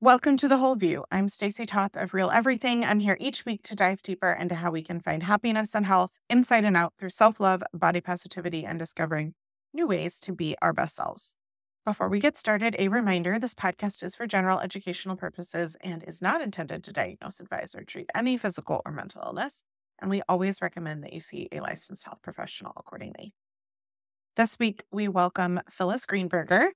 Welcome to The Whole View. I'm Stacy Toth of Real Everything. I'm here each week to dive deeper into how we can find happiness and health inside and out through self-love, body positivity, and discovering new ways to be our best selves. Before we get started, a reminder, this podcast is for general educational purposes and is not intended to diagnose, advise, or treat any physical or mental illness, and we always recommend that you see a licensed health professional accordingly. This week, we welcome Phyllis Greenberger,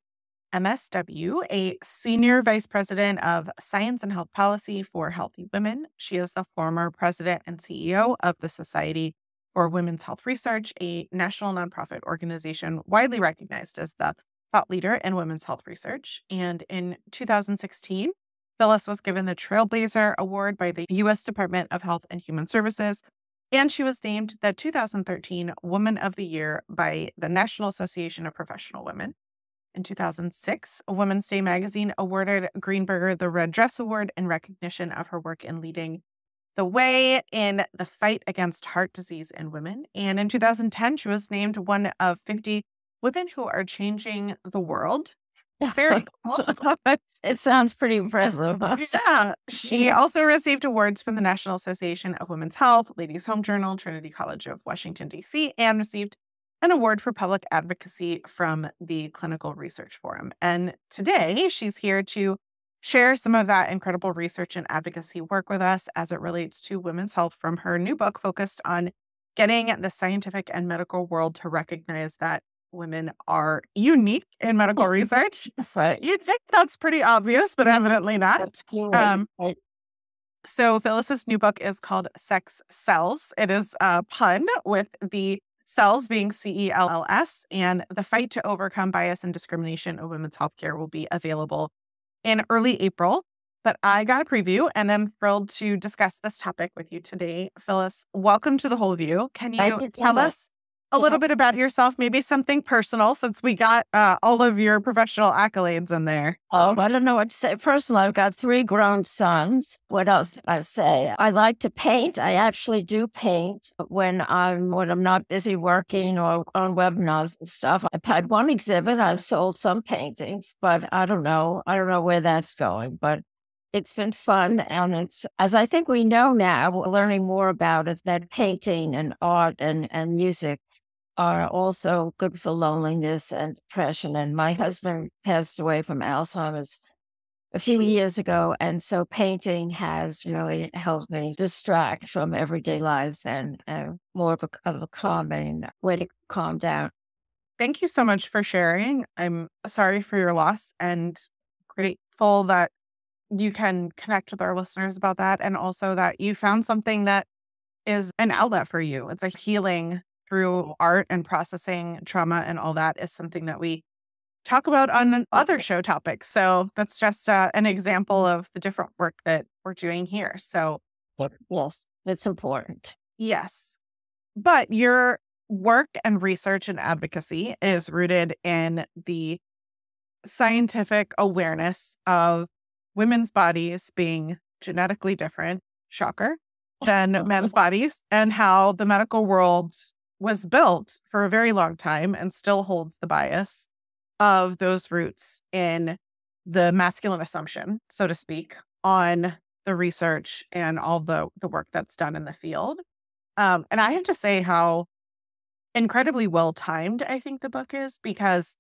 MSW, a Senior Vice President of Science and Health Policy for Healthy Women. She is the former president and CEO of the Society for Women's Health Research, a national nonprofit organization widely recognized as the thought leader in women's health research. And in 2016, Phyllis was given the Trailblazer Award by the U.S. Department of Health and Human Services, and she was named the 2013 Woman of the Year by the National Association of Professional Women. In 2006, Women's Day magazine awarded Greenberger the Red Dress Award in recognition of her work in leading the way in the fight against heart disease in women. And in 2010, she was named one of 50 women who are changing the world. Very cool. It sounds pretty impressive. Yeah. She also received awards from the National Association of Women's Health, Ladies Home Journal, Trinity College of Washington, D.C., and received an award for public advocacy from the Clinical Research Forum. And today she's here to share some of that incredible research and advocacy work with us as it relates to women's health from her new book focused on getting the scientific and medical world to recognize that women are unique in medical research. That's right. You'd think that's pretty obvious, but evidently not. Right. So Phyllis's new book is called Sex Cells. It is a pun with the cells being CELLS, and the fight to overcome bias and discrimination in women's healthcare will be available in early April. But I got a preview, and I'm thrilled to discuss this topic with you today. Phyllis, welcome to The Whole View. Can you tell us a little bit about yourself, maybe something personal, since we got all of your professional accolades in there? Oh, I don't know what to say. Personally, I've got 3 grown sons. What else did I say? I like to paint. I actually do paint when I'm not busy working or on webinars and stuff. I've had one exhibit. I've sold some paintings, but I don't know where that's going. But it's been fun, and it's, as I think we know now, we're learning more about it, that painting and art and music are also good for loneliness and depression. And my husband passed away from Alzheimer's a few years ago, and so painting has really helped me distract from everyday life and more of a calming way to calm down. Thank you so much for sharing. I'm sorry for your loss and grateful that you can connect with our listeners about that, and also that you found something that is an outlet for you. It's a healing through art, and processing trauma and all that is something that we talk about on other show topics. So that's just an example of the different work that we're doing here. So yes, it's important. Yes. But your work and research and advocacy is rooted in the scientific awareness of women's bodies being genetically different, shocker, than men's bodies, and how the medical world was built for a very long time and still holds the bias of those roots in the masculine assumption, so to speak, on the research and all the work that's done in the field. And I have to say how incredibly well-timed I think the book is, because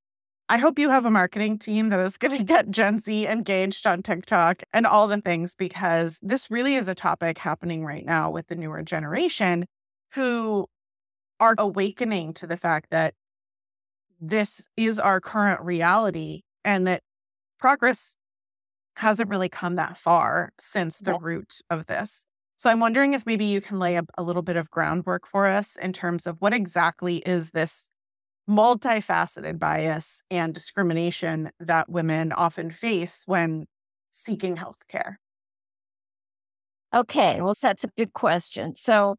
I hope you have a marketing team that is going to get Gen Z engaged on TikTok and all the things, because this really is a topic happening right now with the newer generation who are awakening to the fact that this is our current reality and that progress hasn't really come that far since the root of this. So I'm wondering if maybe you can lay a little bit of groundwork for us in terms of what exactly is this multifaceted bias and discrimination that women often face when seeking healthcare. Okay, well, that's a big question. So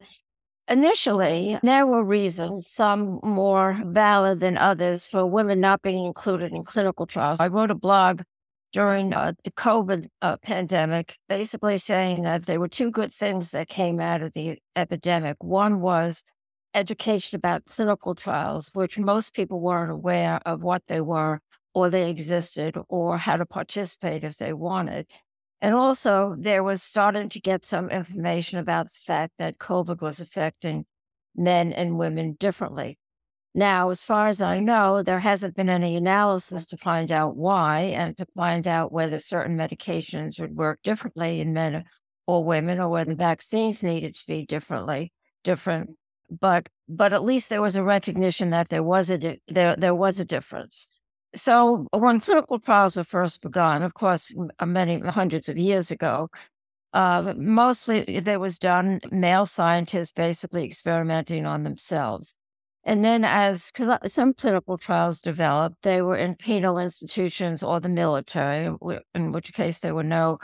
initially, there were reasons, some more valid than others, for women not being included in clinical trials. I wrote a blog during the COVID pandemic, basically saying that there were 2 good things that came out of the epidemic. One was education about clinical trials, which most people weren't aware of what they were, or they existed, or how to participate if they wanted. And also, there was starting to get some information about the fact that COVID was affecting men and women differently. Now, as far as I know, there hasn't been any analysis to find out why and to find out whether certain medications would work differently in men or women, or whether vaccines needed to be different. But at least there was a recognition that there was a difference. So when clinical trials were first begun, of course, many hundreds of years ago, mostly it was done male scientists basically experimenting on themselves. And then as some clinical trials developed, they were in penal institutions or the military, in which case there were no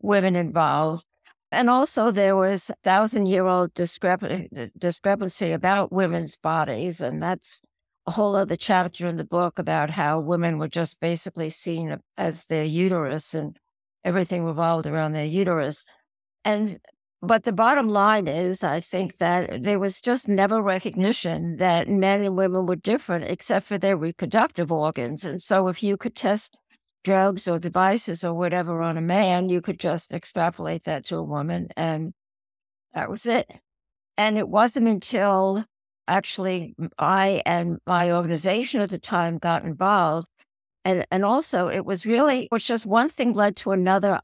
women involved. And also there was 1,000-year-old discrepancy about women's bodies. And that's a whole other chapter in the book about how women were just basically seen as their uterus and everything revolved around their uterus. But the bottom line is, I think that there was just never recognition that men and women were different except for their reproductive organs. And so if you could test drugs or devices or whatever on a man, you could just extrapolate that to a woman, and that was it. And it wasn't until actually I and my organization at the time got involved. And also it was just one thing led to another.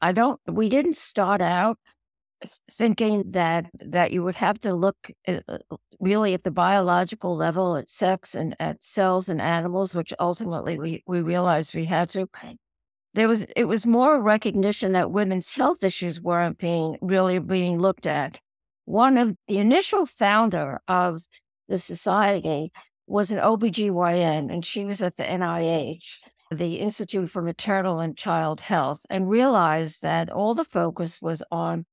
We didn't start out thinking that you would have to look really at the biological level, at sex and at cells and animals, which ultimately we realized we had to. It was more a recognition that women's health issues weren't really being looked at. One of the initial founder of the society was an OBGYN, and she was at the NIH, the Institute for Maternal and Child Health, and realized that all the focus was on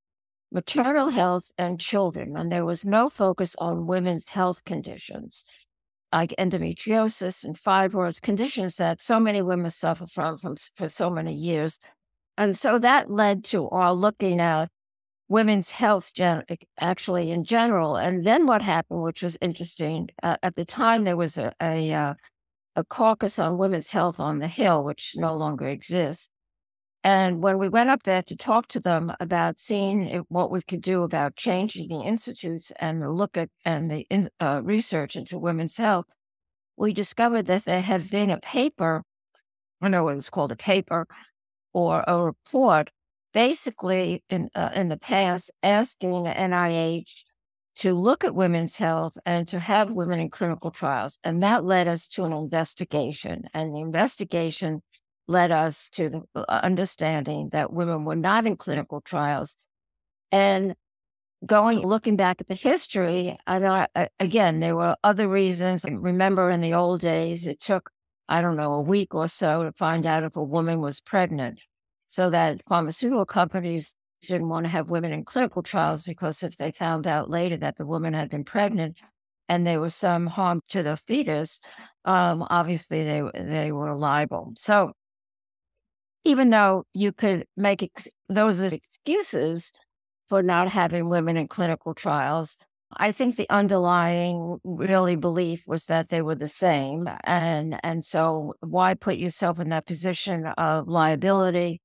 maternal health and children, and there was no focus on women's health conditions like endometriosis and fibroids, conditions that so many women suffer from for so many years. And so that led to our looking at women's health actually in general. And then what happened, which was interesting, at the time there was a caucus on women's health on the Hill, which no longer exists. And when we went up there to talk to them about seeing what we could do about changing the institutes and the research into women's health, we discovered that there had been a paper, I know it was called a paper, or a report, basically in the past asking the NIH to look at women's health and to have women in clinical trials. And that led us to an investigation. And the investigation led us to the understanding that women were not in clinical trials. And looking back at the history, I know, again, there were other reasons. Remember, in the old days, it took, a week or so to find out if a woman was pregnant, so that pharmaceutical companies didn't want to have women in clinical trials, because if they found out later that the woman had been pregnant and there was some harm to the fetus, obviously they were liable. So even though you could make those excuses for not having women in clinical trials, I think the underlying belief was that they were the same. And so why put yourself in that position of liability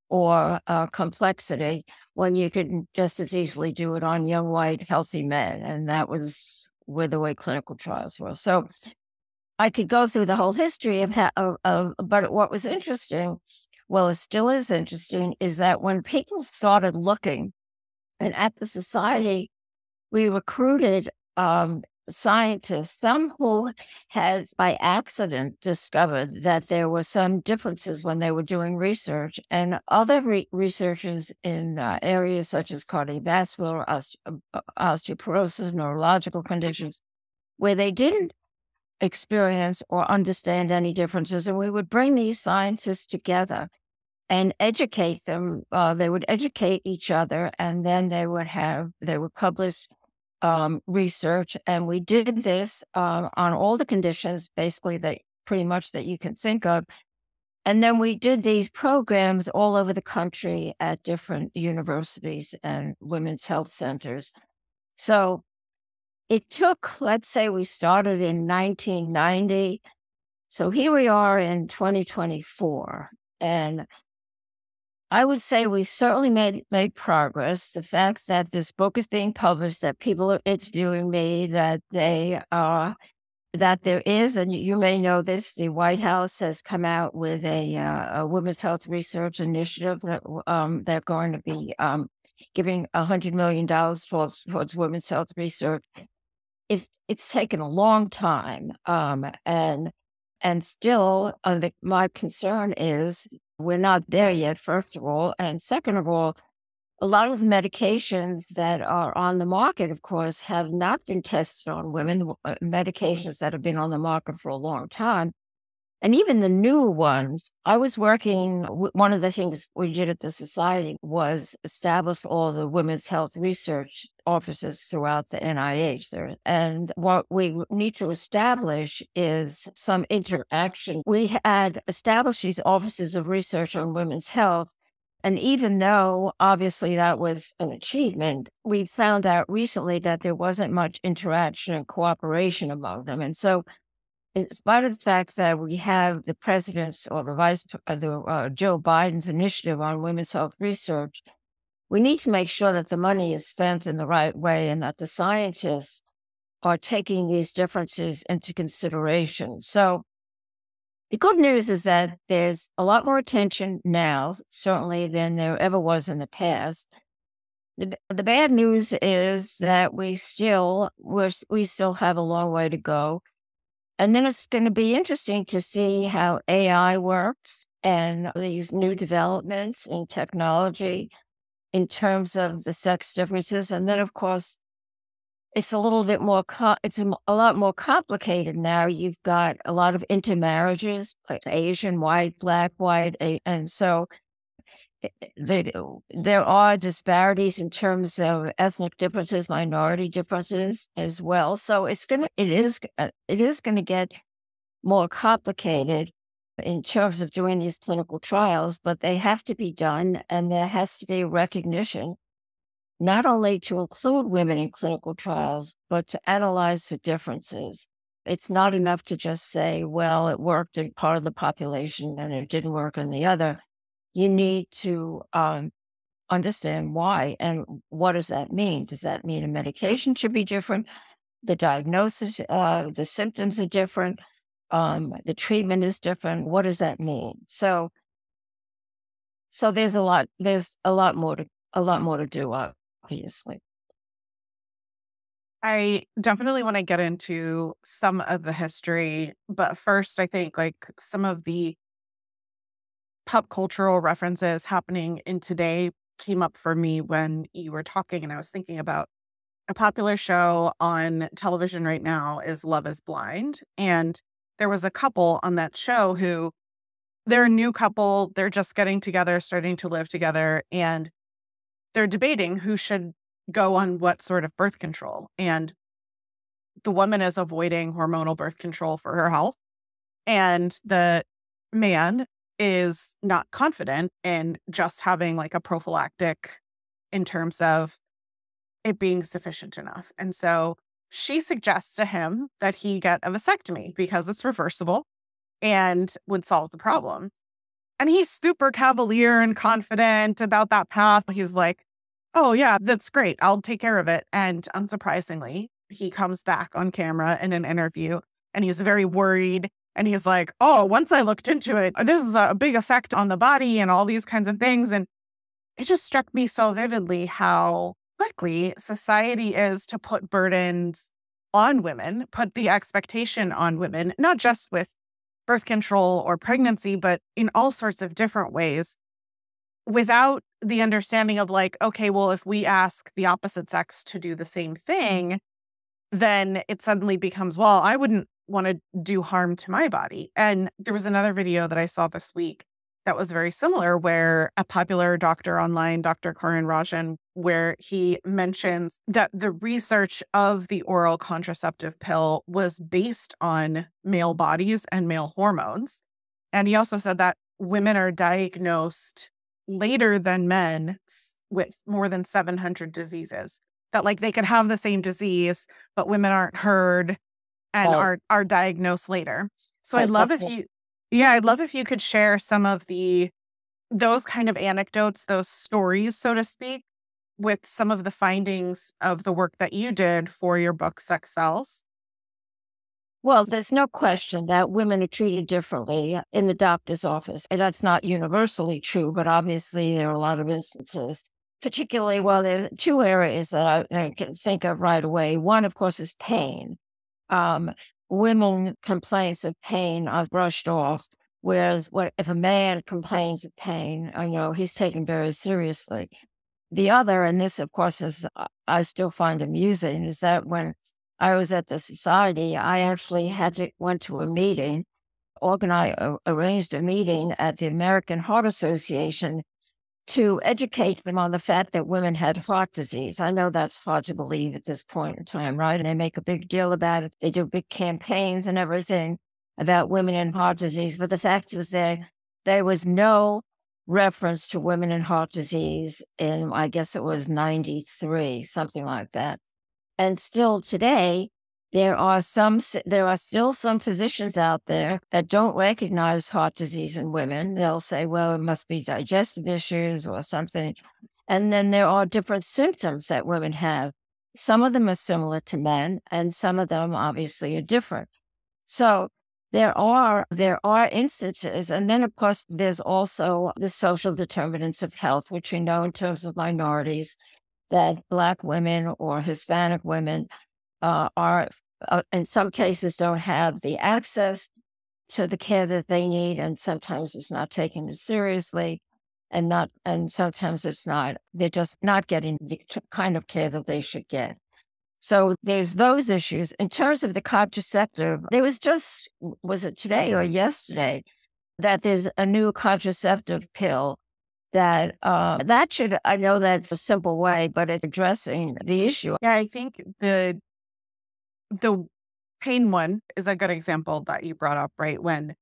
or complexity when you could just as easily do it on young, white, healthy men? And that was where the way clinical trials were. So I could go through the whole history but what was interesting, well, it still is interesting, is that when people started looking, and at the society, we recruited scientists, some who had by accident discovered that there were some differences when they were doing research, and other researchers in areas such as cardiovascular, osteoporosis, neurological conditions, where they didn't experience or understand any differences. And we would bring these scientists together and educate them. They would educate each other, and then they would publish research. And we did this on all the conditions, basically, that you can think of. And then we did these programs all over the country at different universities and women's health centers. So it took, let's say we started in 1990. So here we are in 2024. And I would say we've certainly made progress. The fact that this book is being published, that people are interviewing me, that that there is, and you may know this, the White House has come out with a women's health research initiative that they're going to be giving $100 million towards women's health research. It's taken a long time, and still, my concern is we're not there yet, first of all. And second of all, a lot of the medications that are on the market, of course, have not been tested on women, medications that have been on the market for a long time. And even the new ones, I was working, one of the things we did at the Society was establish all the women's health research offices throughout the NIH there. And what we need to establish is some interaction. We had established these offices of research on women's health. And even though obviously that was an achievement, we found out recently that there wasn't much interaction and cooperation among them. And so, in spite of the fact that we have the president's or Joe Biden's initiative on women's health research, we need to make sure that the money is spent in the right way and that the scientists are taking these differences into consideration. So the good news is that there's a lot more attention now, certainly, than there ever was in the past. The bad news is that we still have a long way to go. And then it's going to be interesting to see how AI works and these new developments in technology in terms of the sex differences. And then, of course, it's a little bit more, it's a lot more complicated now. You've got a lot of intermarriages, like Asian, white, black, white. And so there are disparities in terms of ethnic differences, minority differences as well. So it is going to get more complicated in terms of doing these clinical trials, but they have to be done, and there has to be recognition not only to include women in clinical trials, but to analyze the differences. It's not enough to just say, well, it worked in part of the population and it didn't work in the other. You need to understand why and what does that mean? Does that mean a medication should be different? The diagnosis, the symptoms are different. The treatment is different. What does that mean? So there's a lot more to do, obviously. I definitely want to get into some of the history, but first, I think like some of the pop cultural references happening in today came up for me when you were talking, and I was thinking about a popular show on television right now is Love is Blind. And there was a couple on that show who they're a new couple, they're just getting together, starting to live together, and they're debating who should go on what sort of birth control. And the woman is avoiding hormonal birth control for her health, and the man is not confident in just having like a prophylactic in terms of it being sufficient enough. And so she suggests to him that he get a vasectomy because it's reversible and would solve the problem. And he's super cavalier and confident about that path. He's like, oh, yeah, that's great. I'll take care of it. And unsurprisingly, he comes back on camera in an interview and he's very worried. And he's like, oh, once I looked into it, this is a big effect on the body and all these kinds of things. And it just struck me so vividly how quickly society is to put burdens on women, put the expectation on women, not just with birth control or pregnancy, but in all sorts of different ways, without the understanding of like, okay, well, if we ask the opposite sex to do the same thing, then it suddenly becomes, well, I wouldn't want to do harm to my body. And there was another video that I saw this week that was very similar, where a popular doctor online, Dr. Karan Rajan, where he mentions that the research of the oral contraceptive pill was based on male bodies and male hormones. And he also said that women are diagnosed later than men with more than 700 diseases, that like they could have the same disease, but women aren't heard and are diagnosed later. So I'd love if you could share some of the those kind of anecdotes, those stories, so to speak, with some of the findings of the work that you did for your book, Sex Sells? Well, there's no question that women are treated differently in the doctor's office. And that's not universally true, but obviously there are a lot of instances. Particularly, well, there are two areas that I can think of right away. One, of course, is pain. Um, Women complaints of pain are brushed off, whereas if a man complains of pain, I know he's taken very seriously. The other, and this, of course, is I still find amusing, is that when I was at the society, I actually went to a meeting, arranged a meeting at the American Heart Association to educate them on the fact that women had heart disease. I know that's hard to believe at this point in time, right? And they make a big deal about it. They do big campaigns and everything about women and heart disease. But the fact is that there was no reference to women and heart disease in, I guess it was 93, something like that. And still today, there are still some physicians out there that don't recognize heart disease in women. They'll say, well, it must be digestive issues or something. And then there are different symptoms that women have. Some of them are similar to men, and some of them obviously are different. So there are instances. And then, of course, there's also the social determinants of health, which we know in terms of minorities, that Black women or Hispanic women are, in some cases, don't have the access to the care that they need, and sometimes it's not taken as seriously, and sometimes they're just not getting the kind of care that they should get. So there's those issues. In terms of the contraceptive, there was it today or yesterday, that there's a new contraceptive pill I know that's a simple way, but it's addressing the issue. Yeah, I think the pain one is a good example that you brought up, right? When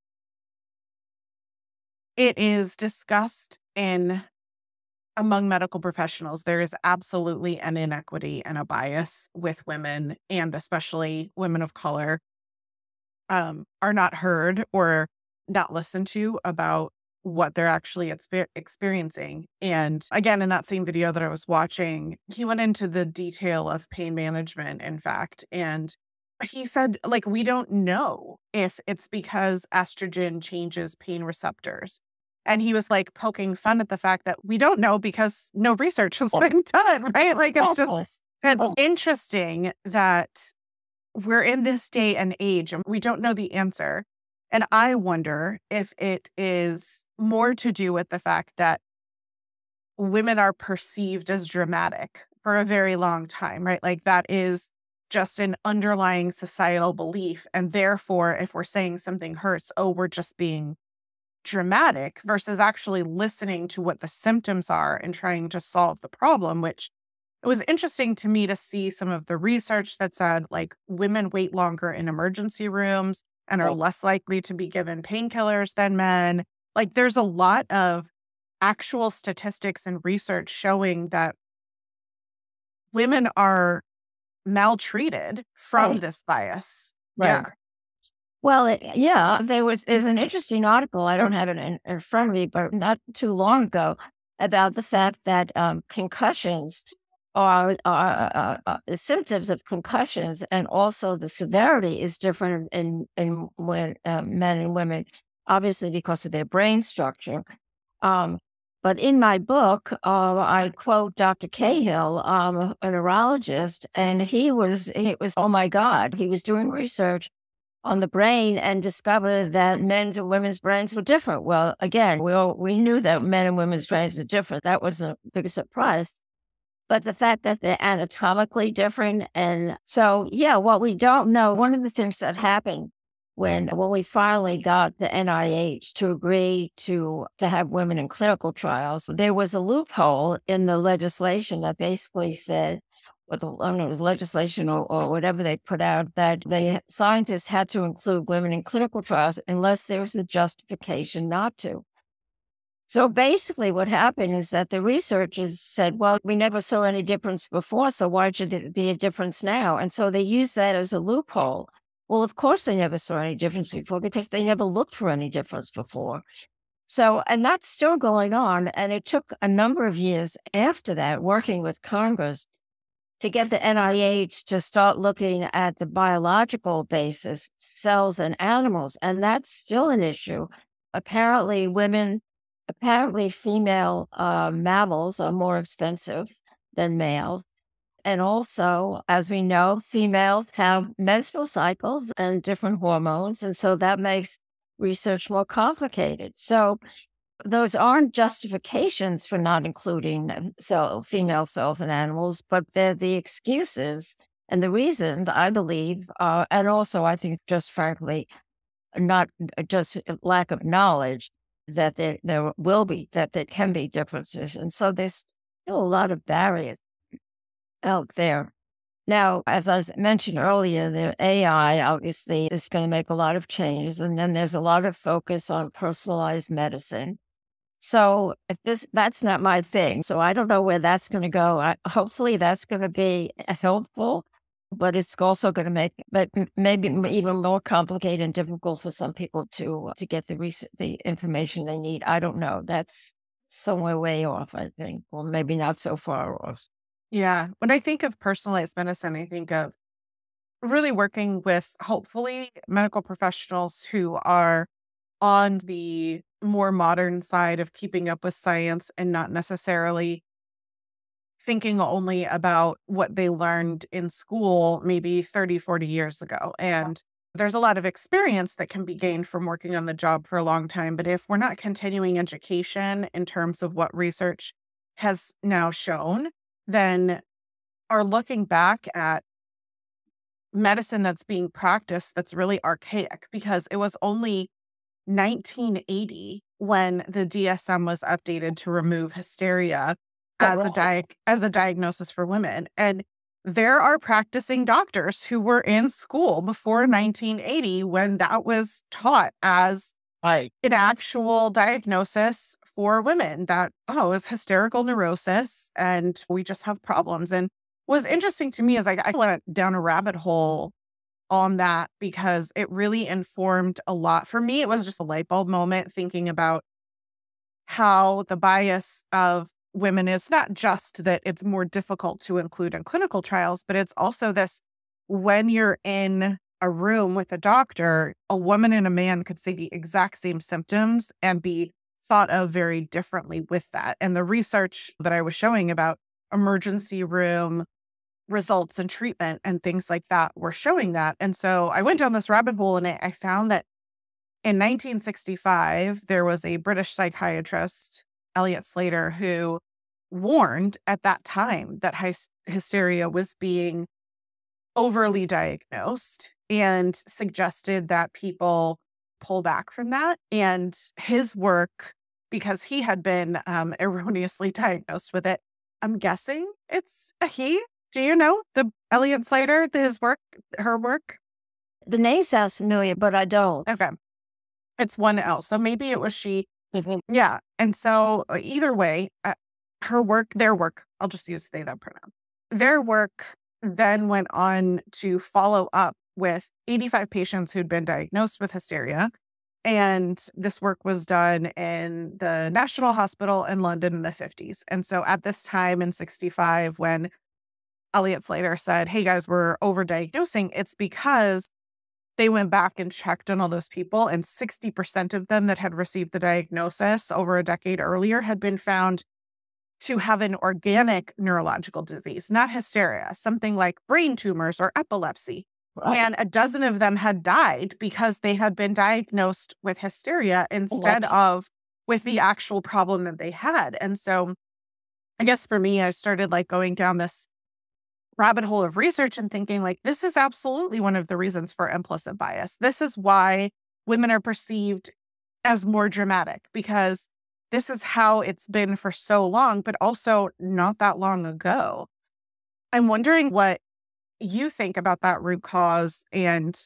it is discussed among medical professionals, there is absolutely an inequity and a bias with women, and especially women of color, are not heard or not listened to about what they're actually experiencing. And again, in that same video that I was watching, he went into the detail of pain management, in fact. And he said, like, we don't know if it's because estrogen changes pain receptors. And he was like poking fun at the fact that we don't know because no research has been done, right? Like, it's interesting that we're in this day and age and we don't know the answer. And I wonder if it is more to do with the fact that women are perceived as dramatic for a very long time, right? Like, that is just an underlying societal belief. And therefore, if we're saying something hurts, oh, we're just being dramatic, versus actually listening to what the symptoms are and trying to solve the problem, which it was interesting to me to see some of the research that said, like, women wait longer in emergency rooms and are less likely to be given painkillers than men. Like, there's a lot of actual statistics and research showing that women are maltreated from this bias. Right. Yeah. Well, there's an interesting article, I don't have it in front of me, but not too long ago, about the fact that concussions are the symptoms of concussions, and also the severity is different in men and women, obviously because of their brain structure. But in my book, I quote Dr. Cahill, a neurologist, and it was, oh my God, he was doing research on the brain and discovered that men's and women's brains were different. Well, again, we knew that men and women's brains are different. That was a big surprise. But the fact that they're anatomically different. And so, yeah, what we don't know, one of the things that happened when we finally got the NIH to agree to have women in clinical trials, there was a loophole in the legislation that basically said, I don't know, legislation or whatever they put out, that scientists had to include women in clinical trials unless there was a justification not to. So basically what happened is that the researchers said, well, we never saw any difference before, so why should it be a difference now? And so they used that as a loophole. Well, of course they never saw any difference before because they never looked for any difference before. So, and that's still going on. And it took a number of years after that, working with Congress, to get the NIH to start looking at the biological basis, cells in animals. And that's still an issue. Apparently, female mammals are more expensive than males. And also, as we know, females have menstrual cycles and different hormones. And so that makes research more complicated. So those aren't justifications for not including female cells in animals, but they're the excuses and the reasons, I believe, and also I think just frankly, not just lack of knowledge that there can be differences. And so there's still a lot of barriers out there. Now, as I mentioned earlier, the AI obviously is going to make a lot of changes, and then there's a lot of focus on personalized medicine. So that's not my thing. So I don't know where that's going to go. Hopefully that's going to be helpful, but it's also going to make maybe even more complicated and difficult for some people to get the information they need. I don't know. That's somewhere way off, I think, or maybe not so far off. Yeah. When I think of personalized medicine, I think of really working with hopefully medical professionals who are on the more modern side of keeping up with science and not necessarily thinking only about what they learned in school maybe 30, 40 years ago. And there's a lot of experience that can be gained from working on the job for a long time. But if we're not continuing education in terms of what research has now shown, then are looking back at medicine that's being practiced that's really archaic, because it was only 1980 when the DSM was updated to remove hysteria as a diagnosis for women. And there are practicing doctors who were in school before 1980 when that was taught as an actual diagnosis for women, that, oh, it's hysterical neurosis and we just have problems. And what was interesting to me is I went down a rabbit hole on that because it really informed a lot. For me, it was just a light bulb moment thinking about how the bias of women is not just that it's more difficult to include in clinical trials, but it's also this: when you're in a room with a doctor, a woman and a man could say the exact same symptoms and be thought of very differently with that. And the research that I was showing about emergency room results and treatment and things like that were showing that. And so I went down this rabbit hole and I found that in 1965, there was a British psychiatrist, Elliot Slater, who warned at that time that hysteria was being overly diagnosed and suggested that people pull back from that. And his work, because he had been erroneously diagnosed with it, I'm guessing it's a he. Do you know the Elliot Slater, her work? The name sounds familiar, but I don't. Okay. It's one L. So maybe it was she. Mm-hmm. Yeah. And so either way, their work, I'll just use they, them pronoun. Their work then went on to follow up with 85 patients who'd been diagnosed with hysteria. And this work was done in the National Hospital in London in the 50s. And so at this time in 65, when Elliot Slater said, hey guys, we're overdiagnosing, it's because they went back and checked on all those people, and 60% of them that had received the diagnosis over a decade earlier had been found to have an organic neurological disease, not hysteria, something like brain tumors or epilepsy. Right. And a dozen of them had died because they had been diagnosed with hysteria instead of with the actual problem that they had. And so I guess for me, I started going down this rabbit hole of research and thinking this is absolutely one of the reasons for implicit bias. This is why women are perceived as more dramatic, because this is how it's been for so long, but also not that long ago. I'm wondering what you think about that root cause and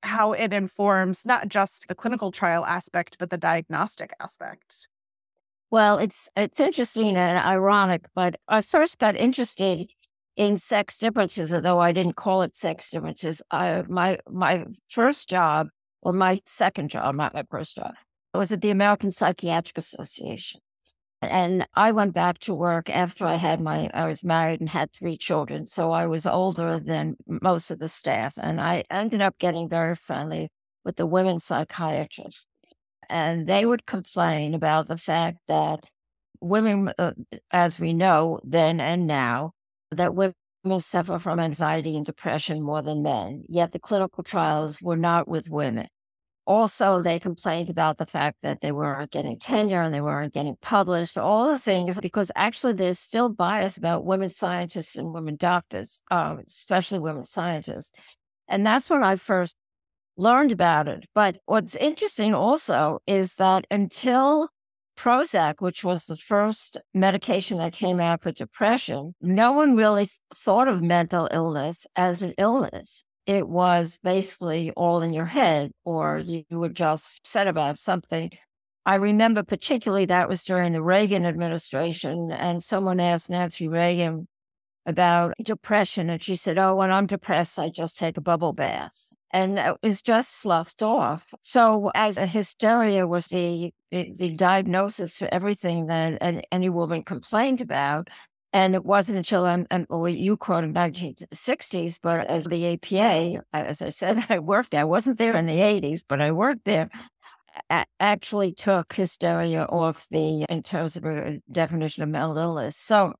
how it informs not just the clinical trial aspect, but the diagnostic aspect. Well, it's interesting and ironic, but I first got interested in sex differences, although I didn't call it sex differences. My first job, or my second job, not my first job, I was at the American Psychiatric Association. And I went back to work after I was married and had 3 children. So I was older than most of the staff. And I ended up getting very friendly with the women psychiatrists. And they would complain about the fact that women, as we know then and now, that women suffer from anxiety and depression more than men. Yet the clinical trials were not with women. Also, they complained about the fact that they weren't getting tenure and they weren't getting published, all the things, because actually there's still bias about women scientists and women doctors, especially women scientists. And that's when I first learned about it. But what's interesting also is that until Prozac, which was the first medication that came out for depression, no one really thought of mental illness as an illness. It was basically all in your head, or you were just upset about something. I remember particularly that was during the Reagan administration, and someone asked Nancy Reagan about depression, and she said, "Oh, when I'm depressed, I just take a bubble bath." And it was just sloughed off. So as a hysteria was the diagnosis for everything that any woman complained about. And it wasn't until well, you quoted 1960s, but as the APA, as I said, I worked there. I wasn't there in the 80s, but I worked there. Actually took hysteria off in terms of a definition of mental illness. So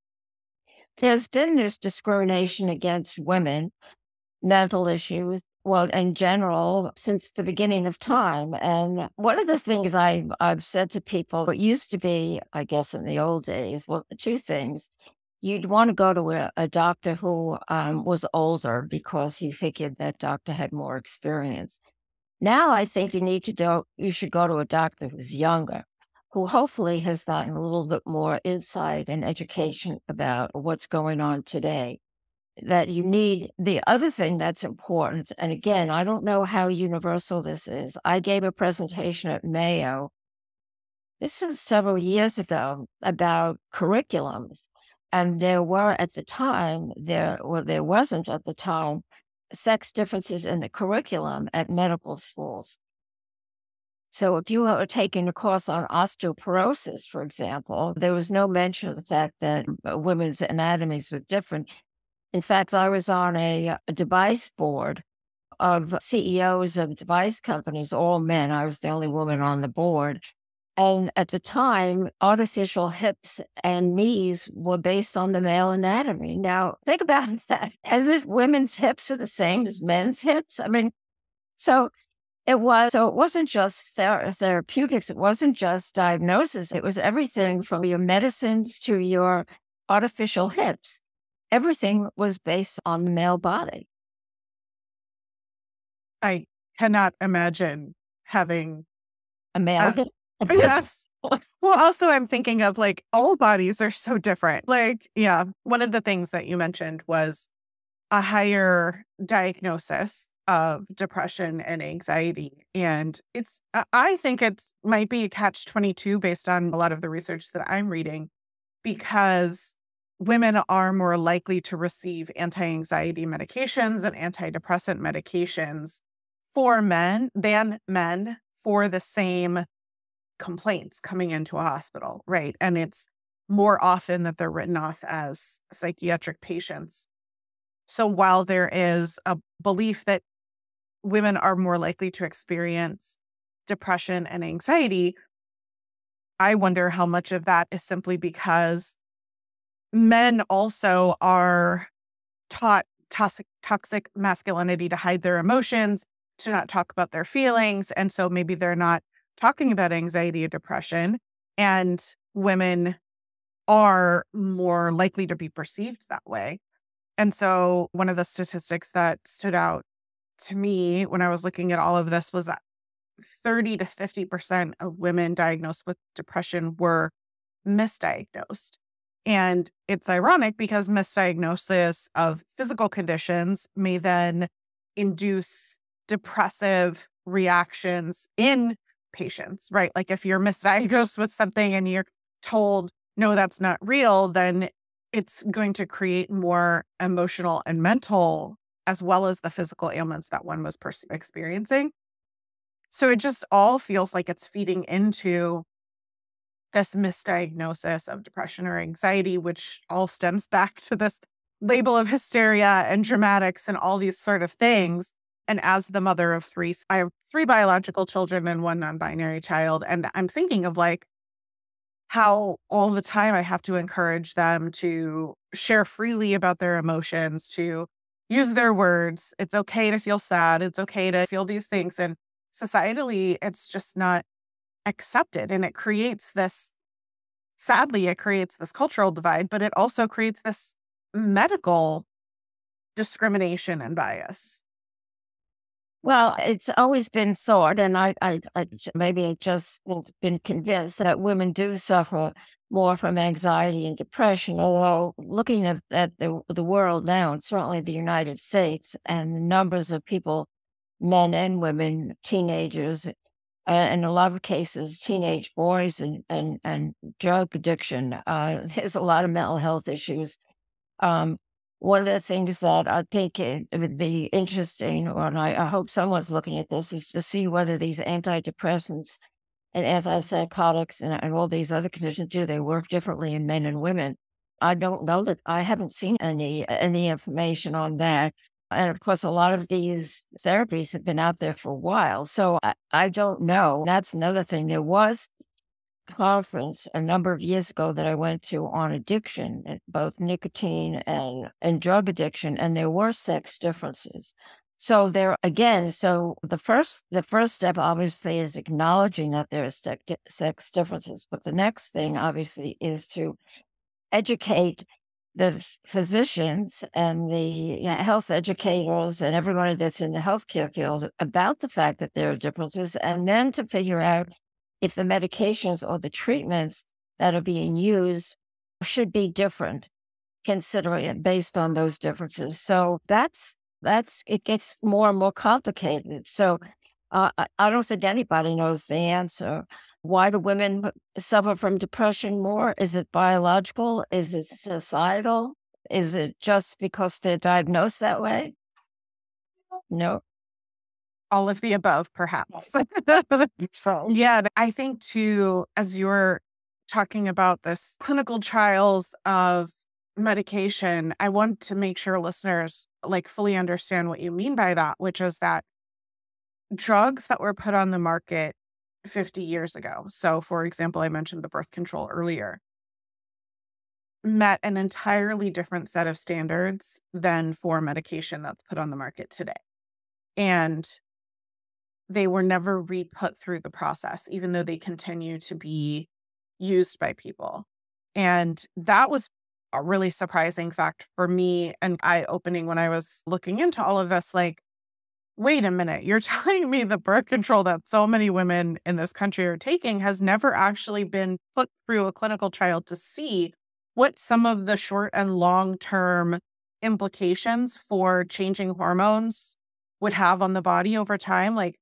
there's been this discrimination against women, mental issues, well, in general, since the beginning of time. And one of the things I've said to people, it used to be, I guess, in the old days, well, 2 things. You'd want to go to a doctor who was older because you figured that doctor had more experience. Now I think you should go to a doctor who's younger, who hopefully has gotten a little bit more insight and education about what's going on today. That you need the other thing that's important, and again, I don't know how universal this is. I gave a presentation at Mayo. This was several years ago about curriculums. And there wasn't at the time, sex differences in the curriculum at medical schools. So if you were taking a course on osteoporosis, for example, there was no mention of the fact that women's anatomies was different. In fact, I was on a device board of CEOs of device companies, all men. I was the only woman on the board. And at the time, artificial hips and knees were based on the male anatomy. Now, think about that. As if women's hips are the same as men's hips. I mean, so it wasn't just therapeutics. It wasn't just diagnosis. It was everything from your medicines to your artificial hips. Everything was based on the male body. I cannot imagine having a male hip. Yes. Well, also I'm thinking of like all bodies are so different. Like, yeah, one of the things that you mentioned was a higher diagnosis of depression and anxiety. And I think might be a catch-22 based on a lot of the research that I'm reading, because women are more likely to receive anti-anxiety medications and antidepressant medications than men for the same complaints coming into a hospital, right? And it's more often that they're written off as psychiatric patients. So while there is a belief that women are more likely to experience depression and anxiety, I wonder how much of that is simply because men also are taught toxic masculinity to hide their emotions, to not talk about their feelings. And so maybe they're not talking about anxiety or depression, and women are more likely to be perceived that way. And so one of the statistics that stood out to me when I was looking at all of this was that 30 to 50% of women diagnosed with depression were misdiagnosed. And it's ironic because misdiagnosis of physical conditions may then induce depressive reactions in patients, right? Like if you're misdiagnosed with something and you're told, no, that's not real, then it's going to create more emotional and mental as well as the physical ailments that one was experiencing. So it just all feels like it's feeding into this misdiagnosis of depression or anxiety, which all stems back to this label of hysteria and dramatics and all these sort of things. And as the mother of three, I have three biological children and one non-binary child. And I'm thinking of like how all the time I have to encourage them to share freely about their emotions, to use their words. It's okay to feel sad. It's okay to feel these things. And societally, it's just not accepted. And it creates this, sadly, it creates this cultural divide, but it also creates this medical discrimination and bias. Well, it's always been thought, and maybe I just been convinced that women do suffer more from anxiety and depression. Although looking at the world now, and certainly the United States, and the numbers of people, men and women, teenagers, in a lot of cases, teenage boys and drug addiction. There's a lot of mental health issues. Um, One of the things that I think it would be interesting, and I hope someone's looking at this, is to see whether these antidepressants and antipsychotics and all these other conditions, do they work differently in men and women? I don't know that I haven't seen any information on that. And of course, a lot of these therapies have been out there for a while. So I don't know. That's another thing. There was conference a number of years ago that I went to on addiction, both nicotine and drug addiction, and there were sex differences. So there again, so the first step obviously is acknowledging that there are sex differences, but the next thing obviously is to educate the physicians and the health educators and everybody that's in the healthcare field about the fact that there are differences, and then to figure out if the medications or the treatments that are being used should be different, considering it based on those differences. So that's it gets more and more complicated. So I don't think anybody knows the answer. Why do women suffer from depression more? Is it biological? Is it societal? Is it just because they're diagnosed that way? No. All of the above, perhaps. Yeah, I think too, as you're talking about this clinical trials of medication, I want to make sure listeners like fully understand what you mean by that, which is that drugs that were put on the market 50 years ago. So, for example, I mentioned the birth control earlier, met an entirely different set of standards than for medication that's put on the market today. And they were never re-put through the process, even though they continue to be used by people. And that was a really surprising fact for me and eye-opening when I was looking into all of this. Like, wait a minute, you're telling me the birth control that so many women in this country are taking has never actually been put through a clinical trial to see what some of the short and long-term implications for changing hormones would have on the body over time. Like,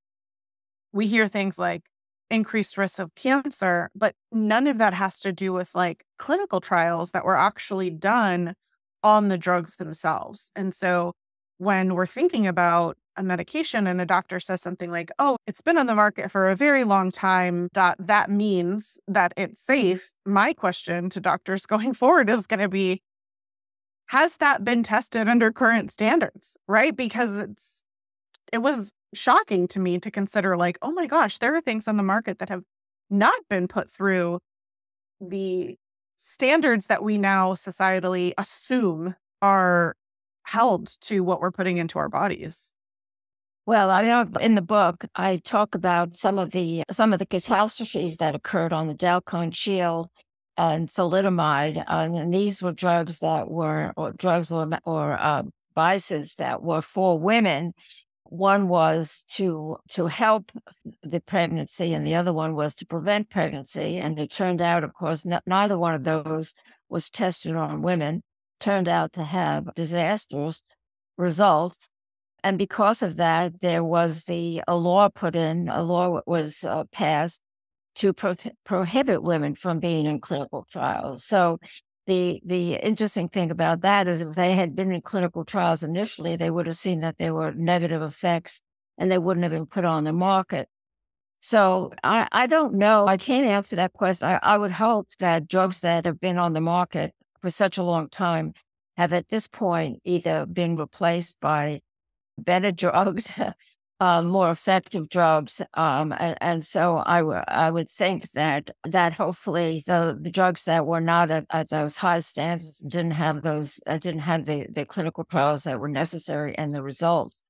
we hear things like increased risk of cancer, but none of that has to do with like clinical trials that were actually done on the drugs themselves. And so when we're thinking about a medication and a doctor says something like, oh, it's been on the market for a very long time, that means that it's safe. My question to doctors going forward is going to be, has that been tested under current standards? Right? Because it was shocking to me to consider like, oh my gosh, there are things on the market that have not been put through the standards that we now societally assume are held to what we're putting into our bodies. Well, I know in the book I talk about some of the catastrophes that occurred on the Dalcone Shield and thalidomide, and these were drugs that were vices that were for women. One was to help the pregnancy, and the other one was to prevent pregnancy. And it turned out, of course, neither one of those was tested on women. Turned out to have disastrous results. And because of that, there was a law was passed to prohibit women from being in clinical trials. So the interesting thing about that is if they had been in clinical trials initially, they would have seen that there were negative effects and they wouldn't have been put on the market. So I don't know. I can't answer that question. I would hope that drugs that have been on the market for such a long time have at this point either been replaced by better drugs, more effective drugs. And so I would think that hopefully the drugs that were not at those high standards didn't have the clinical trials that were necessary, and the results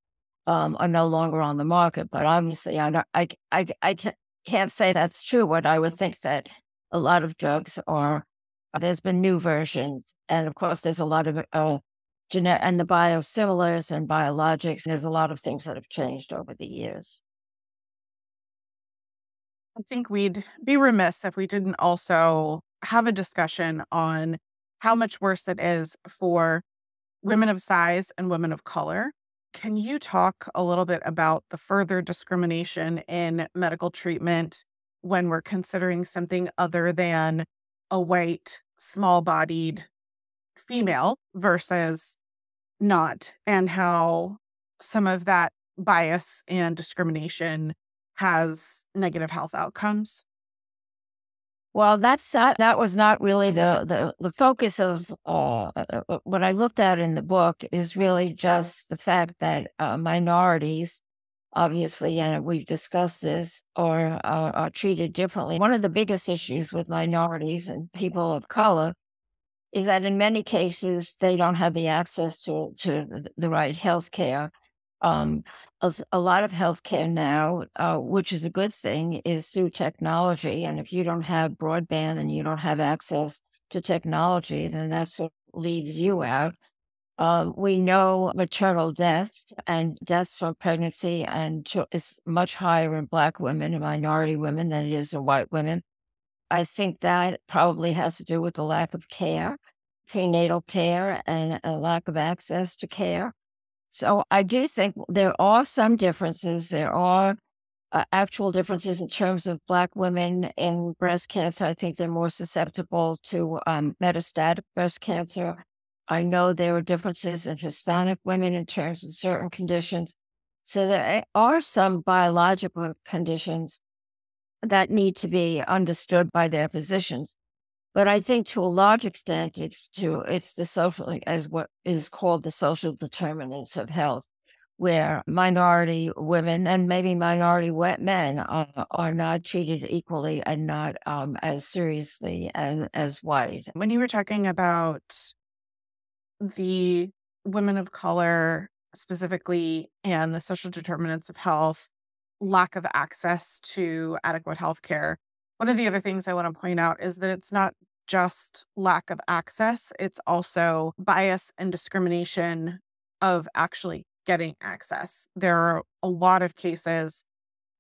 are no longer on the market. But obviously, can't say that's true. What I would think that a lot of drugs are, there's been new versions. And of course, there's a lot of and the biosimilars and biologics. There's a lot of things that have changed over the years. I think we'd be remiss if we didn't also have a discussion on how much worse it is for women of size and women of color. Can you talk a little bit about the further discrimination in medical treatment when we're considering something other than a white, small bodied female versus not, and how some of that bias and discrimination has negative health outcomes? Well, that was not really the focus of what I looked at in the book. Is really just the fact that minorities, obviously, and we've discussed this, are treated differently. One of the biggest issues with minorities and people of color is that in many cases they don't have the access to the right health care. A lot of healthcare now, which is a good thing, is through technology. And if you don't have broadband and you don't have access to technology, then that's what leaves you out. We know maternal death and deaths from pregnancy is much higher in Black women and minority women than it is in white women. I think that probably has to do with the lack of care, prenatal care, and a lack of access to care. So I do think there are some differences. There are actual differences in terms of Black women in breast cancer. I think they're more susceptible to metastatic breast cancer. I know there are differences in Hispanic women in terms of certain conditions. So there are some biological conditions that need to be understood by their physicians. But I think to a large extent, it's the social, as what is called the social determinants of health, where minority women and maybe minority men are not treated equally and not as seriously as white. When you were talking about the women of color specifically and the social determinants of health, lack of access to adequate health care, one of the other things I want to point out is that it's not just lack of access, it's also bias and discrimination of actually getting access. There are a lot of cases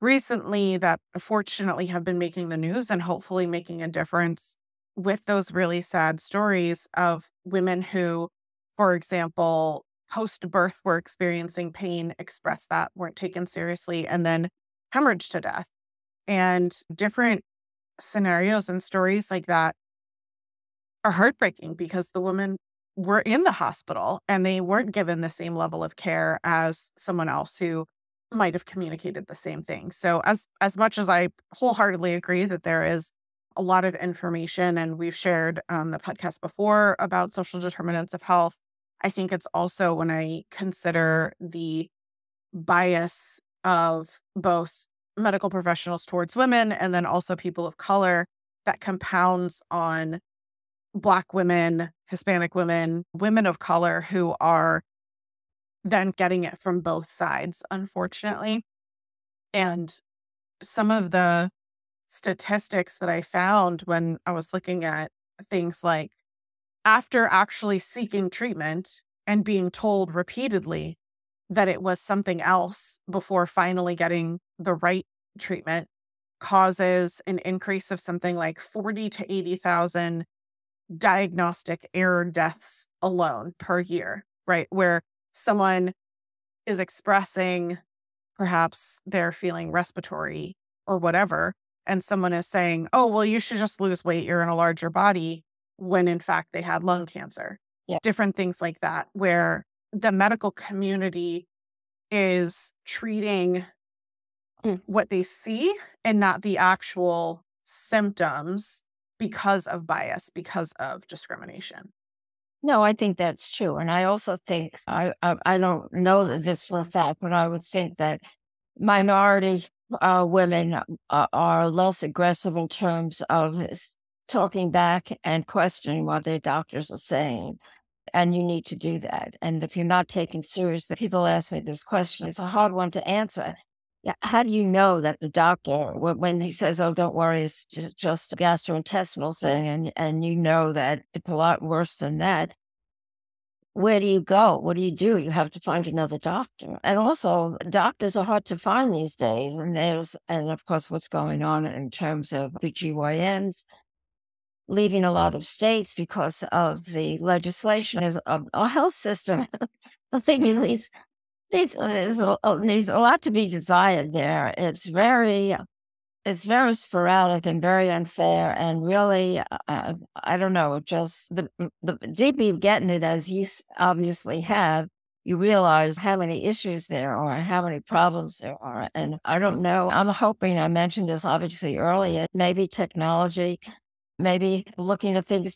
recently that fortunately have been making the news and hopefully making a difference with those really sad stories of women who, for example, post birth were experiencing pain, expressed that, weren't taken seriously, and then hemorrhaged to death. And different scenarios and stories like that are heartbreaking because the women were in the hospital and they weren't given the same level of care as someone else who might have communicated the same thing. So as much as I wholeheartedly agree that there is a lot of information, and we've shared on the podcast before about social determinants of health, I think it's also, when I consider the bias of both medical professionals towards women and then also people of color, that compounds on Black women, Hispanic women, women of color who are then getting it from both sides, unfortunately. And some of the statistics that I found when I was looking at things like, after actually seeking treatment and being told repeatedly that it was something else before finally getting the right treatment, causes an increase of something like 40 to 80,000 diagnostic error deaths alone per year, right? Where someone is expressing perhaps they're feeling respiratory or whatever, and someone is saying, oh, well, you should just lose weight, you're in a larger body, when in fact they had lung cancer. Yeah. Different things like that, where the medical community is treating what they see and not the actual symptoms because of bias, because of discrimination. No, I think that's true. And I also think, I don't know that this for a fact, but I would think that minority women are less aggressive in terms of talking back and questioning what their doctors are saying. And you need to do that. And if you're not taken seriously, people ask me this question. It's a hard one to answer. Yeah, how do you know that the doctor, when he says, "Oh, don't worry, it's just a gastrointestinal thing," and you know that it's a lot worse than that? Where do you go? What do? You have to find another doctor. And also, doctors are hard to find these days. And of course, what's going on in terms of the GYNs leaving a lot of states because of the legislation is our health system. The thing is, needs a lot to be desired there. It's very sporadic and very unfair, and really, I don't know, just the deeper you get in it, as you obviously have, you realize how many issues there are, how many problems there are. And I don't know, I'm hoping, I mentioned this obviously earlier, maybe technology, maybe looking at things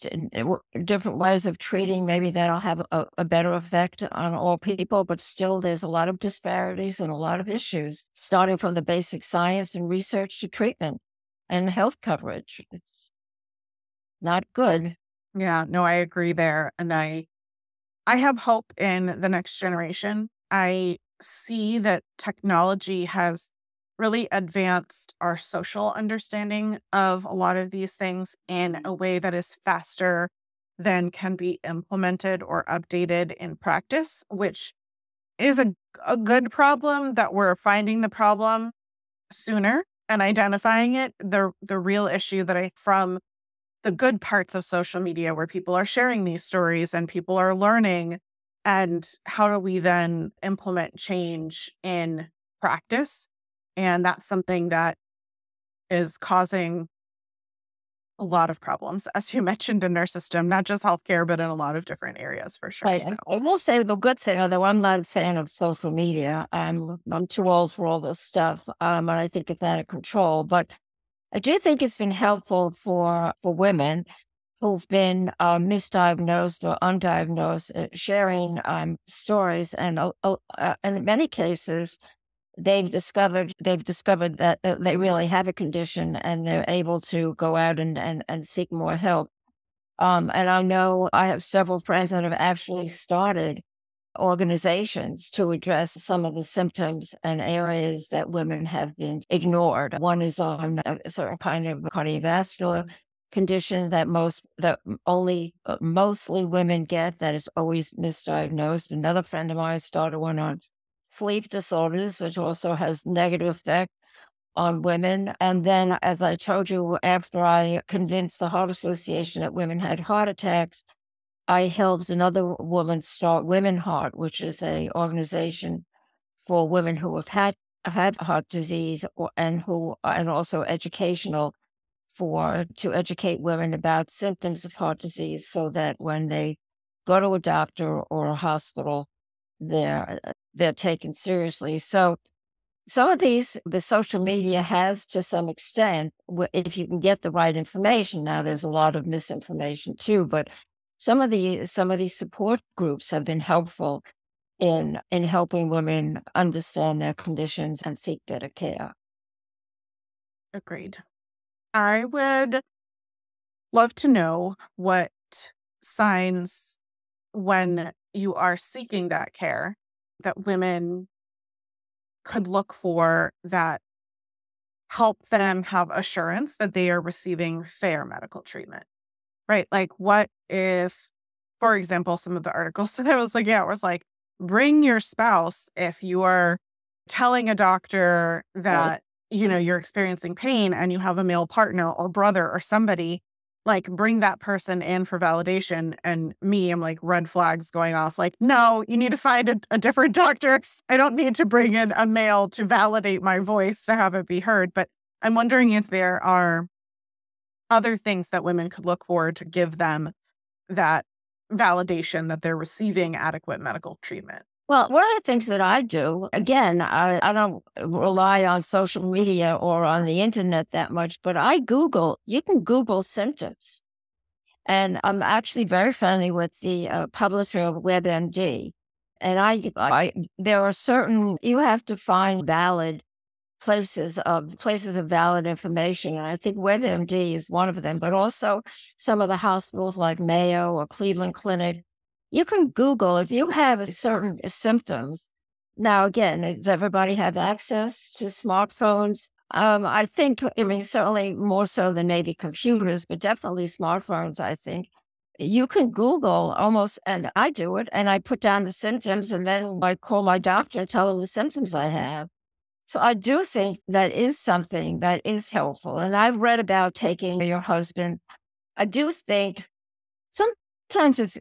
different ways of treating, maybe that'll have a better effect on all people. But still, there's a lot of disparities and a lot of issues, starting from the basic science and research to treatment and health coverage. It's not good. Yeah, no, I agree there. And I have hope in the next generation. I see that technology has really advanced our social understanding of a lot of these things in a way that is faster than can be implemented or updated in practice, which is a good problem that we're finding the problem sooner and identifying it. The real issue that from the good parts of social media where people are sharing these stories and people are learning, and how do we then implement change in practice? And that's something that is causing a lot of problems, as you mentioned, in our system, not just healthcare, but in a lot of different areas for sure. Right. So, And I will say the good thing, although I'm not a fan of social media, I'm too old for all this stuff, and I think it's out of control. But I do think it's been helpful for women who've been misdiagnosed or undiagnosed, sharing stories, and in many cases, they've discovered that they really have a condition, and they're able to go out and seek more help. And I know I have several friends that have actually started organizations to address some of the symptoms and areas that women have been ignored. One is on a certain kind of cardiovascular condition that only mostly women get, that is always misdiagnosed. Another friend of mine started one on sleep disorders, which also has negative effect on women. And then, as I told you, after I convinced the Heart Association that women had heart attacks, I helped another woman start Women Heart, which is a organization for women who have heart disease, and also educational to educate women about symptoms of heart disease, so that when they go to a doctor or a hospital, they're taken seriously. So some of the social media has, to some extent, if you can get the right information. Now, there's a lot of misinformation too, but some of these support groups have been helpful in helping women understand their conditions and seek better care. agreed. I would love to know what signs, when you are seeking that care, that women could look for that help them have assurance that they are receiving fair medical treatment, right? Like, what if, for example, some of the articles that I was looking at was like, bring your spouse if you are telling a doctor Right. that, you're experiencing pain and you have a male partner or brother or somebody, like, bring that person in for validation. And I'm like, red flags going off. Like, no, you need to find a different doctor. I don't need to bring in a male to validate my voice to have it be heard. But I'm wondering if there are other things that women could look for to give them that validation that they're receiving adequate medical treatment. Well, one of the things that I do, again, I don't rely on social media or on the internet that much, but you can Google symptoms. And I'm actually very friendly with the publisher of WebMD. And there are you have to find valid places of valid information. And I think WebMD is one of them, but also some of the hospitals like Mayo or Cleveland Clinic. You can Google if you have certain symptoms. Now, again, does everybody have access to smartphones? I think, certainly more so than maybe computers, but definitely smartphones, I think. You can Google almost, and I do it, and I put down the symptoms, and then I call my doctor and tell them the symptoms I have. So I do think that is something that is helpful. And I've read about taking your husband. I do think sometimes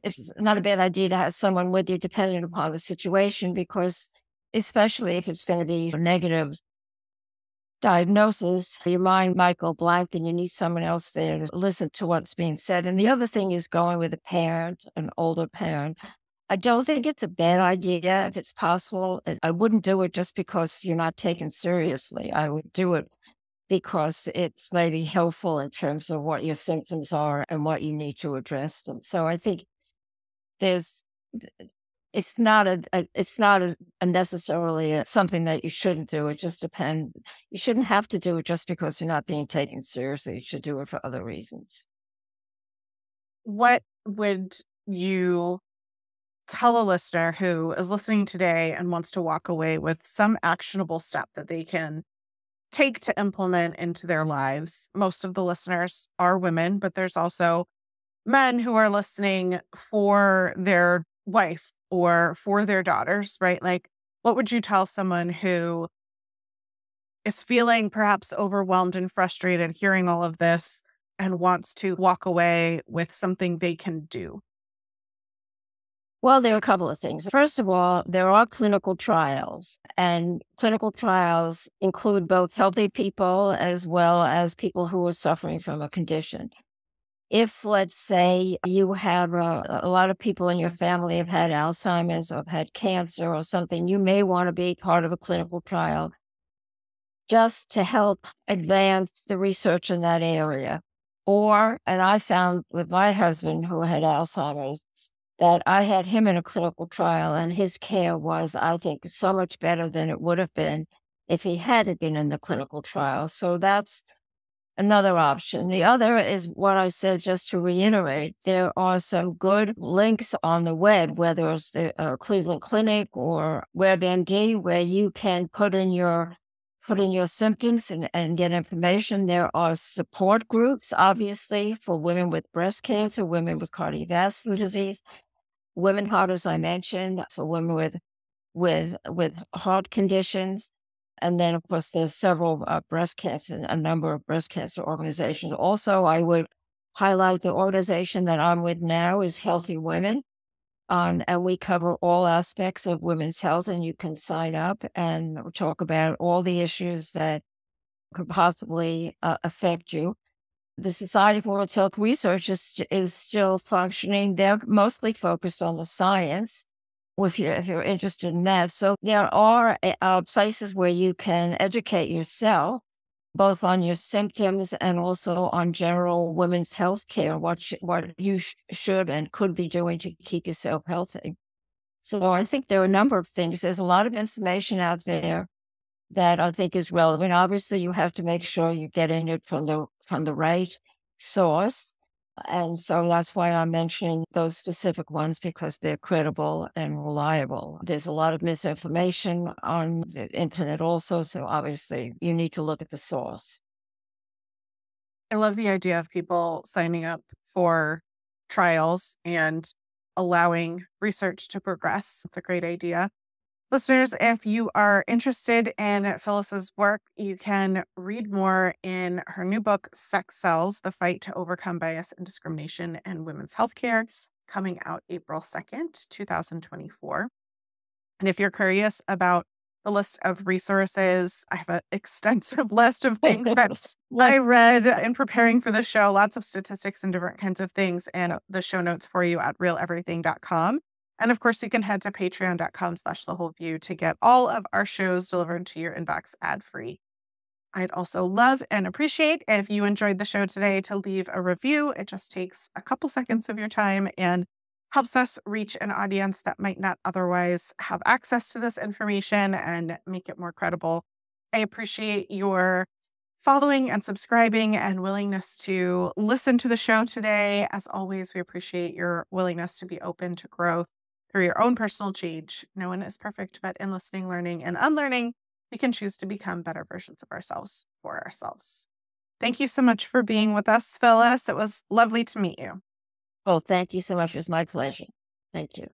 it's not a bad idea to have someone with you, depending upon the situation, because especially if it's going to be a negative diagnosis, your mind might go blank and you need someone else there to listen to what's being said. And the other thing is going with a parent, an older parent. I don't think it's a bad idea if it's possible. I wouldn't do it just because you're not taken seriously. I would do it because it's maybe helpful in terms of what your symptoms are and what you need to address them. So I think it's not necessarily something that you shouldn't do. It just depends. You shouldn't have to do it just because you're not being taken seriously. You should do it for other reasons. What would you tell a listener who is listening today and wants to walk away with some actionable step that they can take to implement into their lives? Most of the listeners are women, but there's also men who are listening for their wife or for their daughters, right? Like, what would you tell someone who is feeling perhaps overwhelmed and frustrated hearing all of this and wants to walk away with something they can do? Well, there are a couple of things. First of all, there are clinical trials, and clinical trials include both healthy people as well as people who are suffering from a condition. If, let's say, you have a lot of people in your family have had Alzheimer's or have had cancer or something, you may want to be part of a clinical trial just to help advance the research in that area. And I found with my husband who had Alzheimer's, that I had him in a clinical trial, and his care was, I think, so much better than it would have been if he hadn't been in the clinical trial. So that's another option. The other is what I said, just to reiterate, there are some good links on the web, whether it's the Cleveland Clinic or WebMD, where you can put in your symptoms and get information. There are support groups, obviously, for women with breast cancer, women with cardiovascular disease, women heart, as I mentioned, so women with heart conditions. And then, of course, there's several a number of breast cancer organizations. Also, I would highlight the organization that I'm with now is Healthy Women. And we cover all aspects of women's health, and you can sign up and talk about all the issues that could possibly affect you. The Society for Women's Health Research is still functioning. They're mostly focused on the science, if you're interested in that. So there are places where you can educate yourself, both on your symptoms and also on general women's health care, what you should and could be doing to keep yourself healthy. So I think there are a number of things. There's a lot of information out there that I think is relevant. Obviously, you have to make sure you're getting it from the right source. And so that's why I'm mentioning those specific ones, because they're credible and reliable. There's a lot of misinformation on the internet also, so obviously you need to look at the source. I love the idea of people signing up for trials and allowing research to progress. It's a great idea. Listeners, if you are interested in Phyllis's work, you can read more in her new book, Sex Sells: The Fight to Overcome Bias and Discrimination in Women's Healthcare, coming out April 2nd, 2024. And if you're curious about the list of resources, I have an extensive list of things that I read in preparing for the show, lots of statistics and different kinds of things, and the show notes for you at realeverything.com. And of course, you can head to patreon.com/thewholeview to get all of our shows delivered to your inbox ad-free. I'd also love and appreciate if you enjoyed the show today to leave a review. It just takes a couple seconds of your time and helps us reach an audience that might not otherwise have access to this information and make it more credible. I appreciate your following and subscribing and willingness to listen to the show today. As always, we appreciate your willingness to be open to growth through your own personal change. No one is perfect, but in listening, learning, and unlearning, we can choose to become better versions of ourselves for ourselves. Thank you so much for being with us, Phyllis. It was lovely to meet you. Oh, thank you so much. It was my pleasure. Thank you.